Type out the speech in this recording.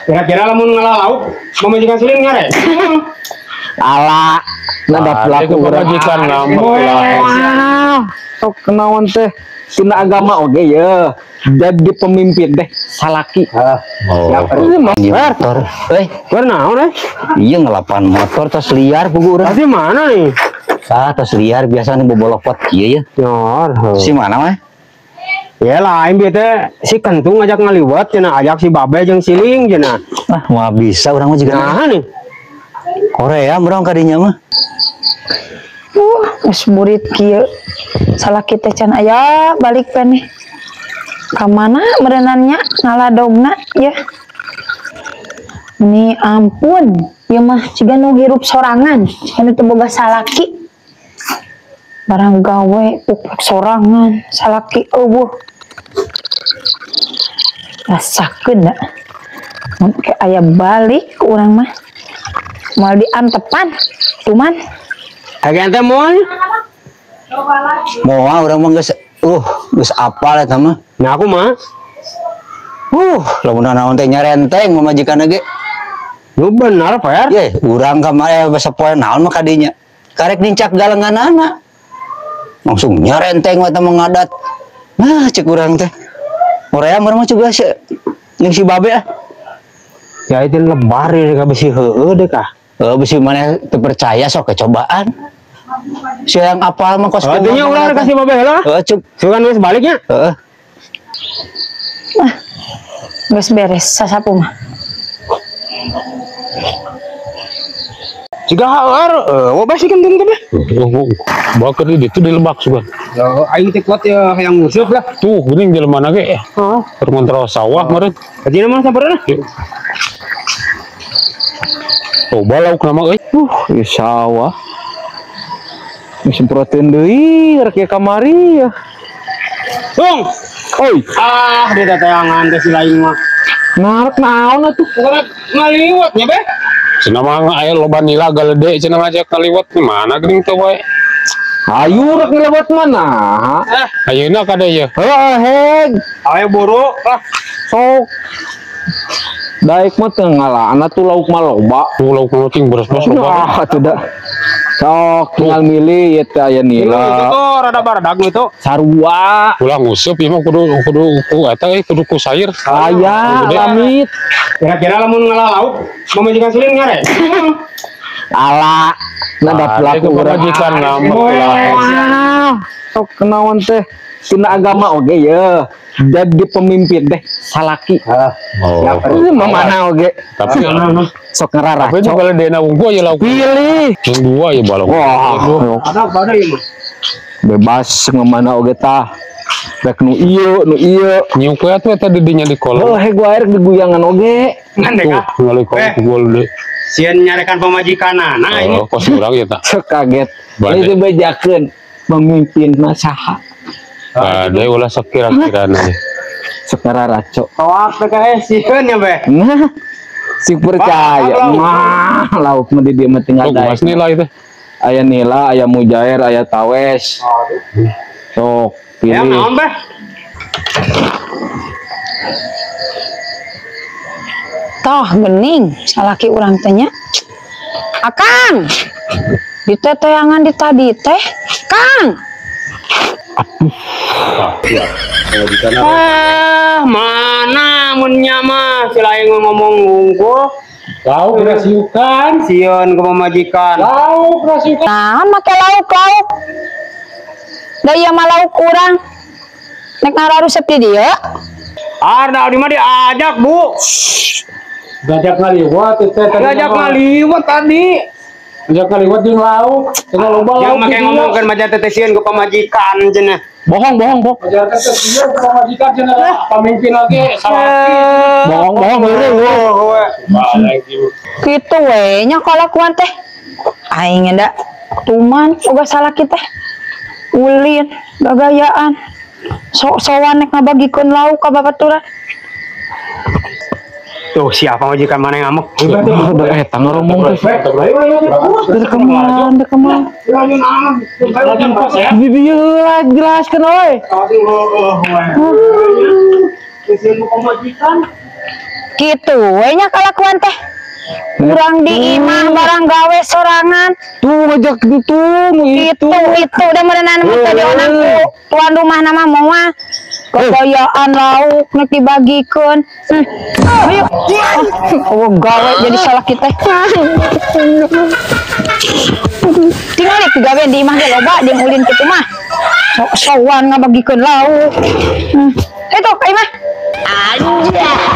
Kira-kira lamun ngalah lauk mamajikan silin ngare. Ala nada pelaku pemajikan ngambek lah. Sok kenaon teh tina agama oge ya. Jadi pemimpin teh salaki. Oh. Motor. Naon iya ngelapan motor tas liar pugu urang. Di mana nih? Tas liar biasanya bobolokot kieu ya. Nyor. Si mana mah? Ya lain bieu teh si kentung ngajak ngaliwat cenah ajak si babe jeung siling cenah. Ah, moal bisa urang mah juga. Nah nih. Korea urang kadinya mah. Geus murid kieu. Salaki teh can aya balik peneh. Ka mana merenannya ngaladogna ya. Ini ampun, ya mah ciga nu hirup sorangan, anu teu boga salaki. Barang gawe upuk sorangan, salaki eueuh. Rasakeun da. Mun ke aya balik ku urang mah. Moal diantepan, cuman Agen teh moal. Moal urang mah geus apal eta mah. Nah aku mah. Lamun naon teh nyarenteng mamajikan ge. Lu benar, Fer. Ye, urang kamari sapoe naon mah kadinya. Karek nincak galenganana. Langsung nyarenteng we teh mengadat. Nah, cek urang teh. Korea mah juga si jeung si babe ah. Ya itu lebar ya besi heueuh deh kah. Besi mana teu percaya sok kecobaan. Si yang apal mah kos. Artinya ulah kasih babe heula. Cuk. Sugan geus baliknya. Heeh. geus beres sasapu mah. Jika hawar, wabah sih kentung teh. Bakar di itu di Lebak sugan. Ya, aing teh kuat ya yang nguseup lah. Tuh, geuning jelema na ge. Permontro sawah meureun. Kajina mah sabarana. Oh, balauk nama euy. Ya sawah. Semprotin deui rek kamari ya. Tung. Oi, Di tatayangan teh si lain mah. narek naon atuh? Bukan ngaliwat nya, Be. Cenah mah aya loba nila galede cenah ngajak kaliwat di mana geuning teh wae. Ayo rek ngelewat mana? Ayeuna kada ya. Heg. Ayo buru lah. Sok. Daek mah teu ngalana tuh lauk mah loba. Tuh lauk penting beres-beres loba. Atuh da. Sok tinggal milih ieu teh aya Itu nila. tuh rada baradag itu. Sarua. Ulah nguseup ieu mah kudu ku eta kudu ku sair. Aya lamit. Kira-kira lamun ngalah lauk mamajikan silin ngare. Ala nada pelaku pemajikan ngambek lah. Sok kenaon teh tina agama oge ya. Jadi pemimpin teh salaki. Oh. Mana oge. Tapi Sok ngerara. tapi kalau dena unggul ya lauk. Pilih. Yang dua ya balok. Wah, Ada ieu mah. bebas ngemana oge tah. Rek nu ieu. Nyuk we atuh eta di dinya di kolong. Oh, heg wae rek diguyangan oge. Ngan deh Tuh, kah. ngali kolong gol deh. Sieun nyarekan pemajikanna. Nah ini. Oh, kos urang ya tah. Sok kaget. Bade. Ini dibejakeun pemimpin mah saha? Ada ulah sekira-kirana. Sok ngerara cok. Toak PKS sieun ya, Be. Nah, si percaya. Mah, lauk mah di dieu mah tinggal Tuh, daek. mas nilai teh. Aya nila, aya mujair, aya tawes. Sok Ya pilih. naon, Be? Toh geuning salaki urang teh nya. Akang. Di teteangan di tadi teh, Kang. Mana munnya mah si lain ngomong ngungkul. Lauk rasiukan. Sieun ke pemajikan. Lauk rasiukan. Naon make lauk. Da ieu mah lauk urang. Nek ngararuseep di dieu. Ada di mah diajak, Bu. Ngajak ngaliwat teh tadi. Diajak ngaliwat tadi. Ngajak ngaliwat jeung lauk. Cenah loba Yang lauk. make ngomongkeun mah teh sieun ke pemajikan cenah. Bohong. Ngajarkan teh ieu pamajikan cenah pamimpin lagi salaki. Bohong heureuh. Kitu we nya kalakuan teh. Aing enda tuman boga salaki teh. Ulin, gagayaan. Sok-sokan nek ngabagikeun lauk ka babaturan. Tuh siapa majikan mana yang ngamuk? Udah eta ngomong teh. Rekaman. Di dieu jelaskeun we. Gitu we nya kalakuan teh. Urang di imah barang gawe sorangan. Tuh ngajak tung Itu udah merenang tadi orang tuan rumah nama moa kekayaan lauk nek dibagikeun. Ayo. Oh, gawe jadi salah kita. Tinggal nek gawe di imah ge loba jeung ulin kitu mah. Sowan ngabagikeun lauk. Itu ka imah. Anjay.